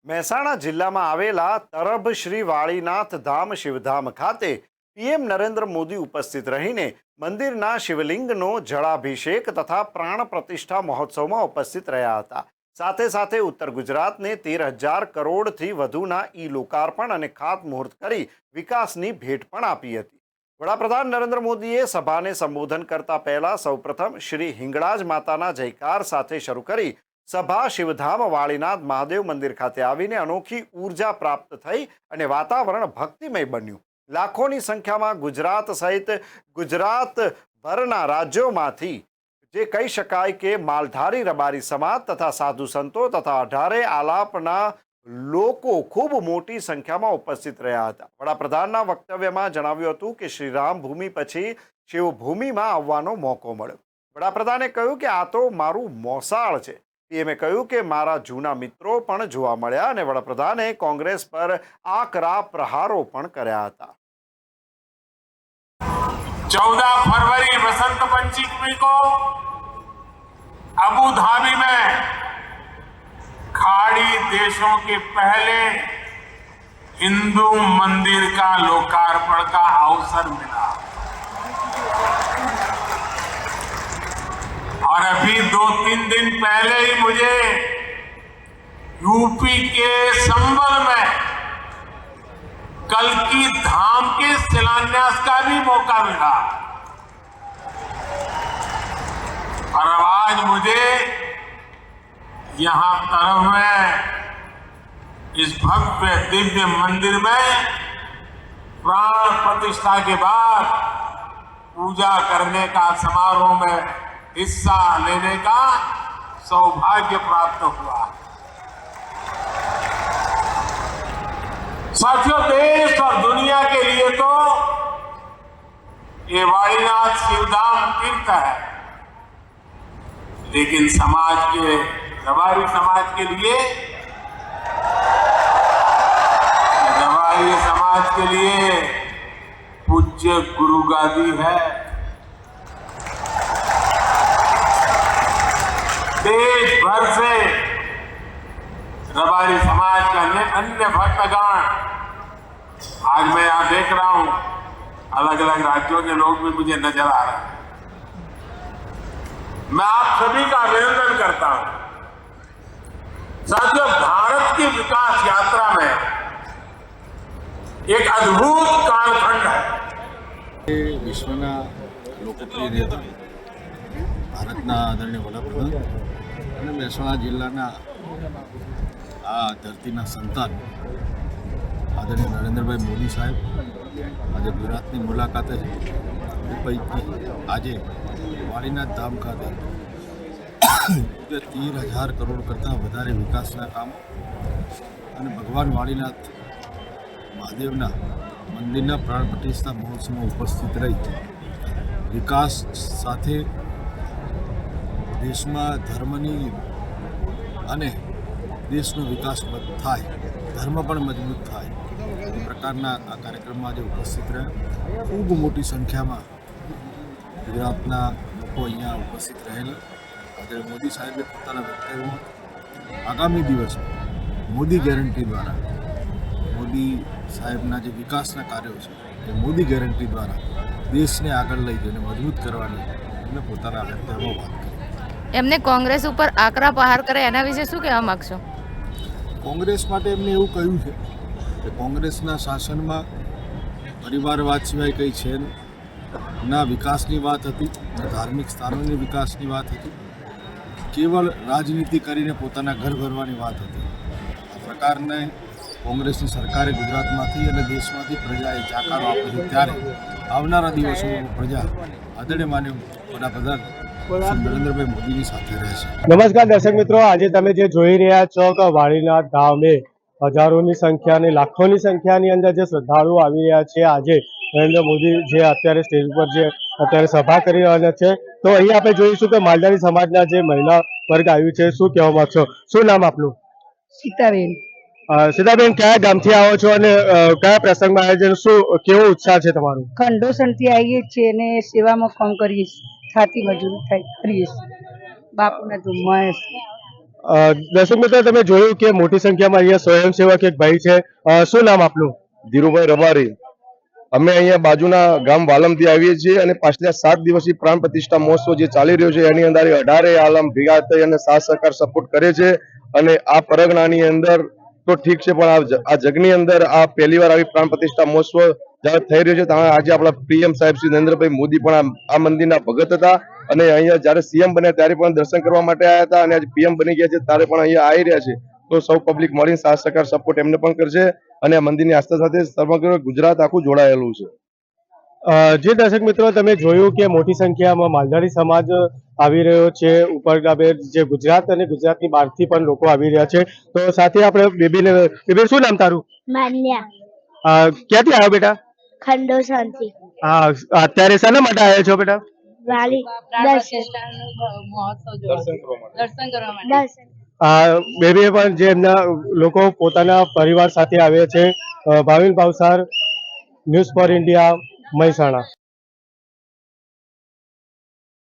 મહેસાણા જિલ્લામાં આવેલા તરભ શ્રી વાળીનાથ ધામ શિવધામ ખાતે પીએમ નરેન્દ્ર મોદી ઉપસ્થિત રહીને મંદિરના શિવલિંગનો જળાભિષેક તથા પ્રાણ પ્રતિષ્ઠા મહોત્સવમાં ઉપસ્થિત રહ્યા હતા। સાથે સાથે ઉત્તર ગુજરાતને 13,000 કરોડથી વધુના લોકાર્પણ અને ખાતમુહૂર્ત કરી વિકાસની ભેટ પણ આપી હતી। વડાપ્રધાન નરેન્દ્ર મોદીએ સભાને સંબોધન કરતા પહેલા સૌપ્રથમ શ્રી હિંગળાજ માતાના જયકાર સાથે શરૂ કરી સભા શિવધામ વાળીનાથ મહાદેવ મંદિર ખાતે આવીને અનોખી ઊર્જા પ્રાપ્ત થઈ અને વાતાવરણ ભક્તિમય બન્યું। લાખોની સંખ્યામાં ગુજરાત સહિત ગુજરાતભરના રાજ્યોમાંથી જે કહી શકાય કે માલધારી રબારી સમાજ તથા સાધુ સંતો તથા 18 આલાપના લોકો ખૂબ મોટી સંખ્યામાં ઉપસ્થિત રહ્યા હતા। વડાપ્રધાનના વક્તવ્યમાં જણાવ્યું હતું કે શ્રીરામ ભૂમિ પછી શિવભૂમિમાં આવવાનો મોકો મળ્યો। વડાપ્રધાને કહ્યું કે આ તો મારું મોસાળ છે। પીએમએ કહ્યું કે મારા જૂના મિત્રો પણ જોવા મળ્યા અને વડાપ્રધાને કોંગ્રેસ પર આકરા પ્રહારો પણ કર્યા હતા। 14 फरवरी वसंत पंचमी को अबू धाबी में खाड़ी देशों के पहले हिंदू मंदिर का लोकार्पण का अवसर मिला और अभी 2-3 दिन पहले ही मुझे यूपी के संबल में कल्की धाम के शिलान्यास का भी मौका मिला और अब आज मुझे यहां तरफ में इस भव्य दिव्य मंदिर में प्राण प्रतिष्ठा के बाद पूजा करने का समारोह में हिस्सा लेने का सौभाग्य प्राप्त हुआ। साथियों, देश और दुनिया के लिए तो ये वाणीनाथ शिवधाम तीर्थ है, लेकिन समाज के रबारी समाज के लिए पूज्य गुरु गादी है। देश भर से रबारी समाज का अन्य भक्तगण, आज मैं यहां देख रहा हूं, अलग अलग राज्यों के लोग भी मुझे नजर आ रहे हैं। मैं आप सभी का अभिनंदन करता हूं। साथियों, भारत की विकास यात्रा में एक अद्भुत कालखंड है। विश्वना लोकप्रिय नेता भारतना आदरणीय वडाप्रधान અને મહેસાણા જિલ્લાના આ ધરતીના સંતાન આદરણીય નરેન્દ્રભાઈ મોદી સાહેબ આજે ગુજરાતની મુલાકાતે છે। એ પૈકી આજે વાળીનાથ ધામ ખાતે 13,000 કરોડ કરતાં વધારે વિકાસના કામો અને ભગવાન વાળીનાથ મહાદેવના મંદિરના પ્રાણ પ્રતિષ્ઠા મહોત્સવમાં ઉપસ્થિત રહી વિકાસ સાથે દેશમાં ધર્મની અને દેશનો વિકાસ થાય, ધર્મ પણ મજબૂત થાય એ પ્રકારના આ કાર્યક્રમમાં આજે ઉપસ્થિત રહ્યા। ખૂબ મોટી સંખ્યામાં ગુજરાતના લોકો અહીંયા ઉપસ્થિત રહેલા। આજે મોદી સાહેબે પોતાના વક્તવ્યમાં આગામી દિવસમાં મોદી ગેરંટી દ્વારા મોદી સાહેબના જે વિકાસના કાર્યો છે એ મોદી ગેરંટી દ્વારા દેશને આગળ લઈ જઈને મજબૂત કરવાની એમને પોતાના વક્તવ્યમાં વાત કરી। એમને કોંગ્રેસ ઉપર આકરા પ્રહાર કરે એના વિશે શું કહેવા માંગશો? કોંગ્રેસ માટે એમને એવું કહ્યું છે કે કોંગ્રેસના શાસનમાં પરિવારવાદ સિવાય કંઈ છે નહીં, ના વિકાસની વાત હતી, ના ધાર્મિક સ્થાનોની વિકાસની વાત હતી, કેવળ રાજનીતિ કરીને પોતાના ઘર ભરવાની વાત હતી। આ પ્રકારને કોંગ્રેસની સરકારે ગુજરાતમાંથી અને દેશમાંથી પ્રજાએ જાકારો આપ્યો છે, ત્યારે આવનારા દિવસોમાં પ્રજા આદરણીય માનનીય વડાપ્રધાન નરેન્દ્રભાઈ મોદીની સાથે રહેશે। નમસ્કાર દર્શક મિત્રો, આજે તમે જે જોઈ રહ્યા છો કે વાળીનાથ ધામે હજારોની સંખ્યા અને લાખોની સંખ્યાની અંદર જે શ્રદ્ધાળુઓ આવી રહ્યા છે, આજે નરેન્દ્ર મોદી જે અત્યારે સ્ટેજ ઉપર જે અત્યારે સભા કરી રહ્યા છે, તો અહીં આપણે જોઈશું કે માલધારી સમાજના જે મહિલા વર્ગ આવ્યું છે। શું કહેવા માંગશો? શું નામ આપનું? સીતાબેન। સીતાબેન, કયા ગામથી આવો છો અને કયા પ્રસંગમાં આવ્યા છે? શું કેવો ઉત્સાહ છે તમારો? ખંડોસણથી આવીએ છીએ અને સેવામાં કામ કરીએ છીએ, છાતી મજૂરી થાય કરીએ છીએ, બાપુના ધૂમમાં દર્શક મિત્રો તમે જોયું કે મોટી સંખ્યામાં અહીંયા સ્વયંસેવક એક ભાઈ છે. શું નામ આપનું? ધીરુભાઈ રબારી. અમે અહીંયા બાજુના ગામ વાલમથી આવીએ છીએ અને પાછલા 7 દિવસથી પ્રાણ પ્રતિષ્ઠા મહોત્સવ જે ચાલી રહ્યો છે એની અંદર 18 આલમ ભેગા થઈ અને સાથ સહકાર સપોર્ટ કરે છે. અને આ પરગણાની અંદર તો ઠીક છે, પણ આ જગની અંદર આ પહેલી વાર આવી પ્રાણ પ્રતિષ્ઠા મહોત્સવ જ્યારે થઈ રહ્યો છે ત્યારે આજે આપણા પીએમ સાહેબ શ્રી નરેન્દ્રભાઈ મોદી પણ આ મંદિરના ભગત હતા અને અહીંયા જ્યારે સીએમ બન્યા ત્યારે પણ દર્શન કરવા માટે આવ્યા હતા અને આજે પીએમ બની ગયા છે ત્યારે પણ અહીંયા આવી રહ્યા છે. તો સૌ પબ્લિક મળીને સાથ સહકાર સપોર્ટ એમને પણ કરશે અને આ મંદિરની આસ્થા સાથે સમગ્ર ગુજરાત આખું જોડાયેલું છે. જે દર્શક મિત્રો તમે જોયું કે મોટી સંખ્યામાં માલધારી સમાજ આવી રહ્યો છે ઉપરગામે, જે ગુજરાત અને ગુજરાતની બહારથી પણ લોકો આવી રહ્યા છે. તો સાથે આપણે બેબીને, બેબી શું નામ તારું? માન્યા ક્યાંથી આવ્યો બેટા? ખંડોસણથી. હા, અત્યારે શાના માટે આવ્યા છો બેટા? વાલી દર્શન. બેબીએ પણ જે એમના લોકો પોતાના પરિવાર સાથે આવ્યા છે. Bhavin Bhavsar, news for India, Mehsana.